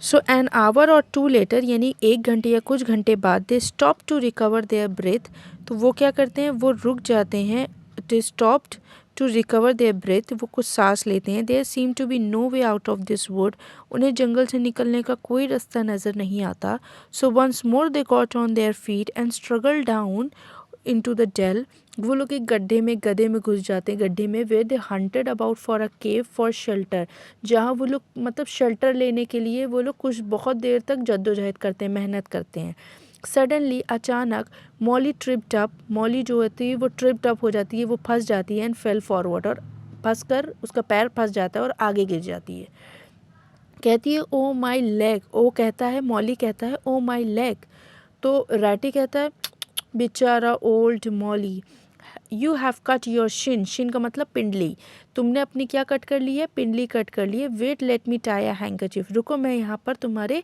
So an hour or two later यानी 1 घंटे या कुछ घंटे बाद they stop to recover their breath, तो वो क्या करते हैं, वो रुक जाते हैं। They stopped to recover their breath, वो कुछ सांस लेते हैं। There seem to be no way out of this wood, उन्हें जंगल से निकलने का कोई रास्ता नज़र नहीं आता। So once more they got on their feet and struggle down into the dell, वो लोग एक गड्ढे में घुस जाते हैं, गड्ढे में। वे they hunted about for a cave for shelter, जहाँ वो लोग मतलब शेल्टर लेने के लिए वो लोग कुछ बहुत देर तक जद्दोजहद करते हैं, मेहनत करते हैं। सडनली अचानक मॉली ट्रिप्ड अप, मॉली जो होती है वो ट्रिप्ड अप हो जाती है, वो फंस जाती है। एंड फेल फॉरवर्ड, और फंस कर उसका पैर फंस जाता है और आगे गिर जाती है। कहती है ओ माई लेग, ओ कहता है, मॉली कहता है ओ माई लेग, तो रैटी कहता है बेचारा old Molly, you have cut your Shin, Shin का मतलब पिंडली, तुमने अपनी क्या कट कर ली है, पिंडली कट कर ली है। Wait let me tie a handkerchief, रुको मैं यहाँ पर तुम्हारे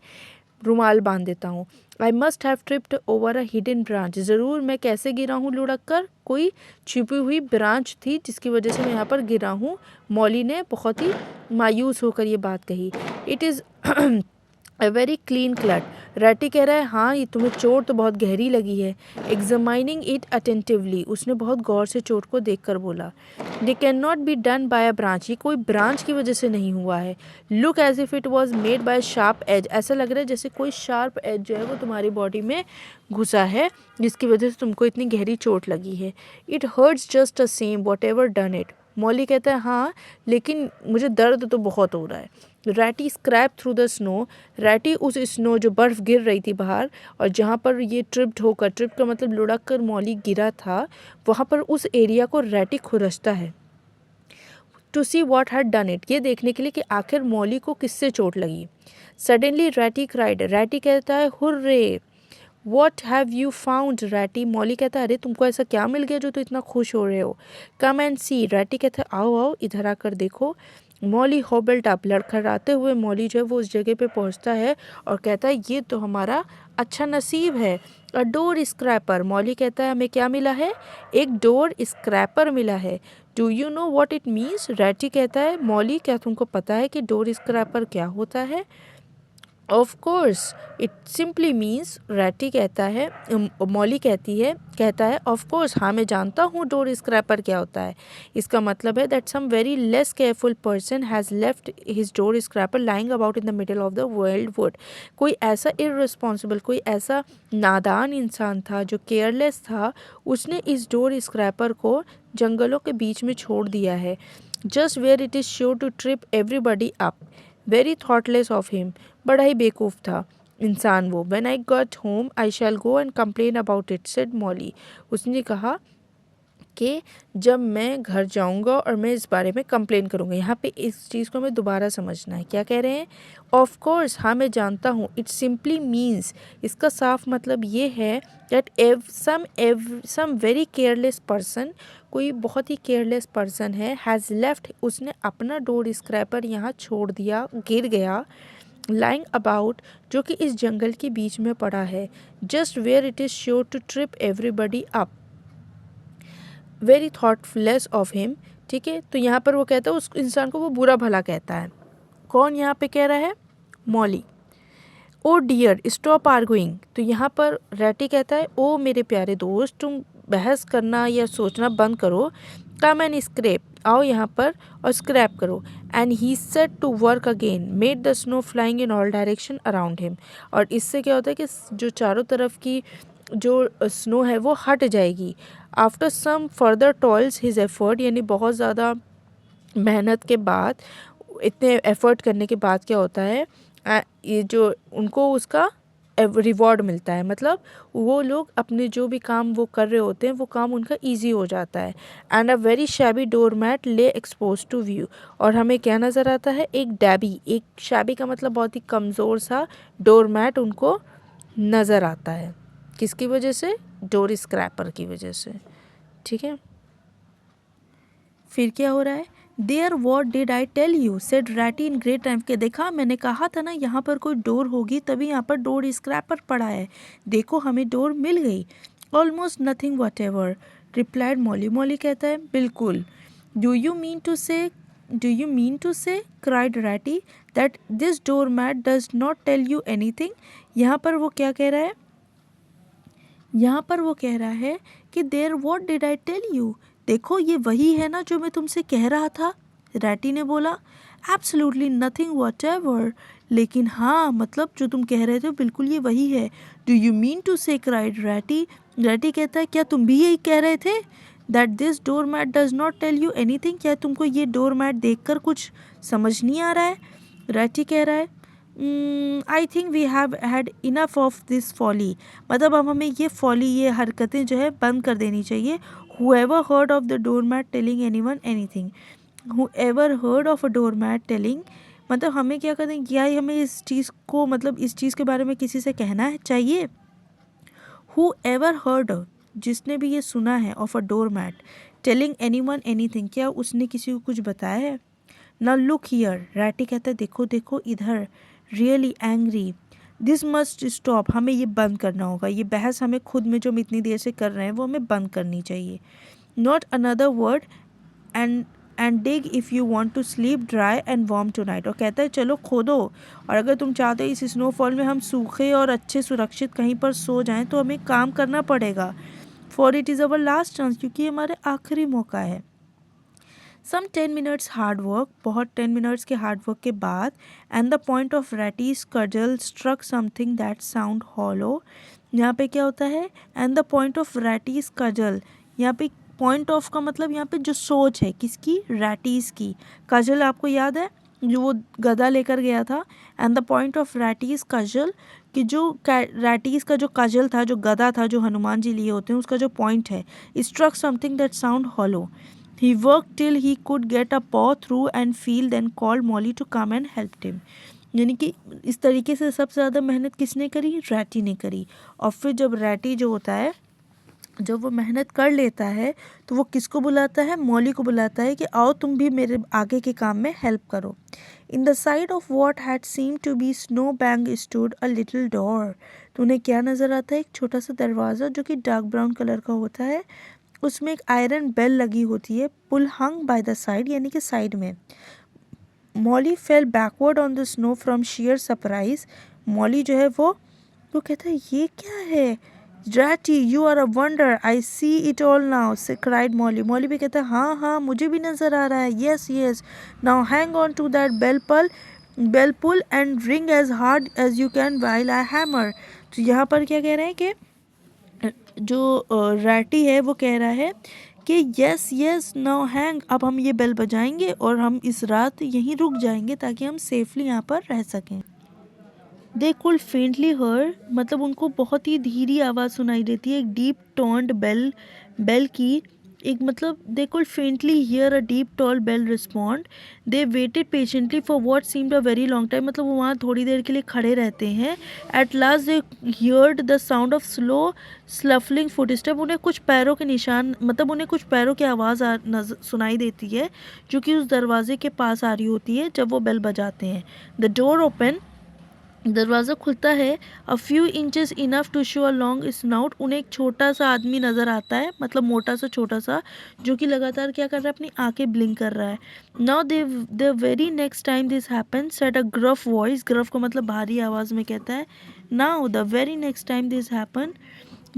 रुमाल बांध देता हूँ। I must have tripped over a hidden branch, ज़रूर मैं कैसे गिरा हूँ लुढ़क कर, कोई छिपी हुई ब्रांच थी जिसकी वजह से मैं यहाँ पर गिरा हूँ। मॉली ने बहुत ही मायूस होकर ये बात कही। It is a very clean cut, Ratty कह रहा है हाँ ये तुम्हें चोट तो बहुत गहरी लगी है। एग्जामाइनिंग इट अटेंटिवली, उसने बहुत गौर से चोट को देखकर बोला। They can not be done by a branch, ये कोई ब्रांच की वजह से नहीं हुआ है। Look as if it was made by sharp edge, ऐसा लग रहा है जैसे कोई शार्प एज जो है वो तुम्हारी बॉडी में घुसा है जिसकी वजह से तुमको इतनी गहरी चोट लगी है। It hurts just a same what ever done it, Molly कहता है हाँ लेकिन मुझे दर्द तो बहुत हो रहा है। रैटी स्क्रैप थ्रू द स्नो, रैटी उस स्नो जो बर्फ़ गिर रही थी बाहर और जहाँ पर ये ट्रिप्ड होकर, ट्रिप का मतलब लुढ़क कर मॉली गिरा था, वहाँ पर उस एरिया को रैटी खुरसता है। To see what had done it, ये देखने के लिए कि आखिर मॉली को किससे चोट लगी। सडनली रैटी क्राइड, रैटी कहता है hooray, what have you found Ratty, Molly कहता है अरे तुमको ऐसा क्या मिल गया जो तो इतना खुश हो रहे हो। कम एंड सी, रैटी कहता है आओ आओ इधर आकर देखो। मॉली हॉबल्ट अप, लड़खड़ाते हुए मॉली जो है वो उस जगह पे पहुंचता है और कहता है ये तो हमारा अच्छा नसीब है। अ डोर स्क्रैपर, मॉली कहता है हमें क्या मिला है, एक डोर स्क्रैपर मिला है। Do you know what it means, Ratty कहता है मॉली क्या तुमको पता है कि डोर स्क्रैपर क्या होता है। Of course it simply means, Ratty कहता है, मॉली कहता है ऑफ कोर्स हाँ मैं जानता हूँ डोर स्क्रैपर क्या होता है। इसका मतलब है that some very less careful person has left his door scraper lying about in the middle of the world wood, कोई ऐसा इररिस्पॉन्सिबल, कोई ऐसा नादान इंसान था जो केयरलेस था, उसने इस डोर स्क्रैपर को जंगलों के बीच में छोड़ दिया है। Just where it is sure to trip everybody up, very thoughtless of him, बड़ा ही बेवकूफ़ था इंसान वो। When I got home I shall go and complain about it, said Molly, उसने कहा कि जब मैं घर जाऊंगा और मैं इस बारे में कंप्लेन करूंगा। यहाँ पे इस चीज़ को हमें दोबारा समझना है, क्या कह रहे हैं, ऑफ कोर्स हाँ मैं जानता हूँ, इट सिंपली मीन्स, इसका साफ मतलब ये है that some very careless person, कोई बहुत ही केयरलेस पर्सन है, हैज़ लेफ्ट, उसने अपना डोर स्क्रैपर यहाँ छोड़ दिया, गिर गया, लाइंग अबाउट, जो कि इस जंगल के बीच में पड़ा है, just where it is sure to trip everybody up, very thoughtless of him. ठीक है, तो यहाँ पर वो कहता है उस इंसान को वो बुरा भला कहता है। कौन यहाँ पे कह रहा है, मॉली। ओ डियर स्टॉप आर्गुइंग, तो यहाँ पर रैटी कहता है ओ मेरे प्यारे दोस्त तुम बहस करना या सोचना बंद करो, कम एंड स्क्रैप, आओ यहाँ पर और स्क्रैप करो। And he set to work again, made the snow flying in all direction around him, और इससे क्या होता है कि जो चारों तरफ की जो स्नो है वो हट जाएगी। After some further toils his effort, यानी बहुत ज़्यादा मेहनत के बाद, इतने एफर्ट करने के बाद क्या होता है, ये जो उनको उसका रिवॉर्ड मिलता है, मतलब वो लोग अपने जो भी काम वो कर रहे होते हैं वो काम उनका इजी हो जाता है। And a very shabby door mat lay expose to view, और हमें क्या नज़र आता है, एक डैबी, एक शैबी का मतलब बहुत ही कमज़ोर सा डोर मैट उनको नज़र आता है, किसकी वजह से, डोर स्क्रैपर की वजह से। ठीक है, फिर क्या हो रहा है, there what did I tell you, said Ratty in great time, के देखा मैंने कहा था ना यहाँ पर कोई डोर होगी, तभी यहाँ पर डोर स्क्रैपर पड़ा है, देखो हमें डोर मिल गई। Almost nothing what ever, replied Molly, Molly कहता है बिल्कुल। डू यू मीन टू से, Do you mean to say, cried Ratty, that this doormat does not tell you anything? यहाँ पर वो क्या कह रहा है? यहाँ पर वो कह रहा है कि there what did I tell you, देखो ये वही है ना जो मैं तुमसे कह रहा था। रैटी ने बोला, एब्सोल्युटली नथिंग वॉट एवर, लेकिन हाँ मतलब जो तुम कह रहे थे बिल्कुल ये वही है। Do you mean to say, cried Ratty, Ratty कहता है क्या तुम भी यही कह रहे थे? That this door mat does not tell you anything, क्या तुमको ये डोर मैट देख कर कुछ समझ नहीं आ रहा है? रैटी कह रहा है, I think we have had enough of this folly, मतलब अब हमें ये फॉली, ये हरकतें जो है बंद कर देनी चाहिए। Whoever heard of the door mat telling anyone anything, whoever heard of a door mat telling, मतलब हमें क्या करना है, क्या हमें इस चीज़ को, मतलब इस चीज़ के बारे में किसी से कहना है चाहिए? हुएवर हर्ड, जिसने भी ये सुना है, of a door mat telling anyone anything, क्या उसने किसी को कुछ बताया है? नाउ लुक हियर, रैटी कहता है देखो देखो इधर, really angry, this must stop, हमें ये बंद करना होगा, ये बहस हमें खुद में जो हम इतनी देर से कर रहे हैं वो हमें बंद करनी चाहिए। Not another word and dig if you want to sleep dry and warm tonight, और कहता है चलो खोदो, और अगर तुम चाहते हो इस स्नोफॉल में हम सूखे और अच्छे सुरक्षित कहीं पर सो जाएं तो हमें काम करना पड़ेगा। For it is our last chance, क्योंकि हमारे आखिरी मौका है। सम 10 मिनट्स हार्ड वर्क, बहुत 10 मिनट्स के हार्ड वर्क के बाद, and the point of Ratty's cudgel struck something that sound hollow, यहाँ पे क्या होता है, and the point of Ratty's cudgel, यहाँ पे पॉइंट ऑफ का मतलब यहाँ पे जो सोच है किसकी, रैटीज की, कजल आपको याद है जो वो गदा लेकर गया था, and the point of Ratty's cudgel, कि जो रैटीज का जो कजल था, जो गदा था जो हनुमान जी लिए होते हैं, उसका जो पॉइंट है, struck something that sound hollow, he worked till he could get a paw through and feel, then called Molly to come and help him। यानी कि इस तरीके से सबसे ज़्यादा मेहनत किसने करी, रैटी ने करी। और फिर जब रैटी जो होता है, जब वो मेहनत कर लेता है तो वो किसको बुलाता है, मॉली को बुलाता है कि आओ तुम भी मेरे आगे के काम में हेल्प करो। In the side of what had seem to be snow bank stood a little door, तो उन्हें क्या नज़र आता है, एक छोटा सा दरवाज़ा जो कि डार्क ब्राउन कलर का होता है, उसमें एक आयरन बेल लगी होती है, pull hung by the side, यानी कि साइड में। Molly fell backward on the snow from sheer surprise, Molly जो है वो कहता है ये क्या है, Ratty you are a wonder, I see it all now, said cried Molly, Molly भी कहता है हाँ हाँ मुझे भी नज़र आ रहा है, yes yes, now hang on to that bell pull and ring as hard as you can while I hammer. तो यहाँ पर क्या कह रहे हैं कि जो रैटी है वो कह रहा है कि यस यस नाउ हैंग, अब हम ये बेल बजाएंगे और हम इस रात यहीं रुक जाएंगे ताकि हम सेफली यहाँ पर रह सकें। दे कुल फेंटली हर, मतलब उनको बहुत ही धीरी आवाज़ सुनाई देती है, एक डीप टोन्ड बेल की, एक मतलब they could faintly hear a deep toll bell respond, they waited patiently for what seemed a very long time, मतलब वो वहाँ थोड़ी देर के लिए खड़े रहते हैं। At last they heard the sound of slow shuffling footstep, उन्हें कुछ पैरों के निशान, मतलब उन्हें कुछ पैरों की आवाज़ सुनाई देती है जो कि उस दरवाजे के पास आ रही होती है जब वो बेल बजाते हैं। द डोर ओपन, दरवाज़ा खुलता है, a few inches enough to show a long snout, उन्हें एक छोटा सा आदमी नज़र आता है, मतलब मोटा सा छोटा सा, जो कि लगातार क्या कर रहा है, अपनी आंखें ब्लिंक कर रहा है। Now the very next time this happen said a gruff voice, gruff को मतलब भारी आवाज़ में कहता है। Now the very next time this happen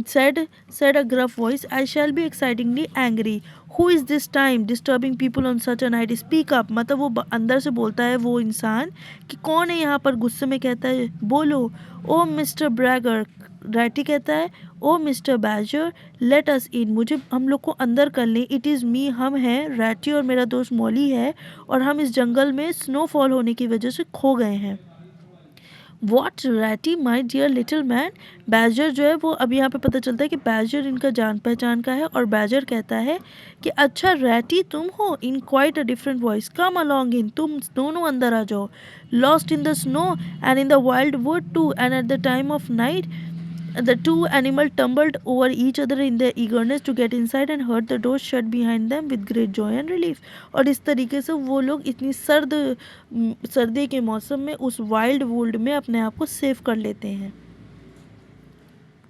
said a gruff voice, I shall be excitingly angry. Who is this time disturbing people on such a night? Speak up, मतलब वो अंदर से बोलता है वो इंसान कि कौन है यहाँ पर, गुस्से में कहता है बोलो। ओ मिस्टर ब्रैगर, रैटी कहता है ओ मिस्टर बैजर, लेट अस इन, मुझे हम लोग को अंदर कर लें। इट इज़ मी, हम हैं, रैटी और मेरा दोस्त मॉली है, और हम इस जंगल में स्नोफॉल होने की वजह से खो गए हैं। What Ratty my dear little man, badger जो है वो अब यहाँ पे पता चलता है कि बैजर इनका जान पहचान का है, और बैजर कहता है कि अच्छा रैटी तुम हो, in quite a different voice, come along in, तुम दोनों अंदर आ जाओ। Lost in the snow and in the wild wood too, and at the time of night the two animals tumbled over each other in their eagerness to get inside and heard the door shut behind them with great joy and relief। और इस तरीके से वो लोग इतनी सर्दी के मौसम में उस वाइल्ड वुड में अपने आप को सेव कर लेते हैं।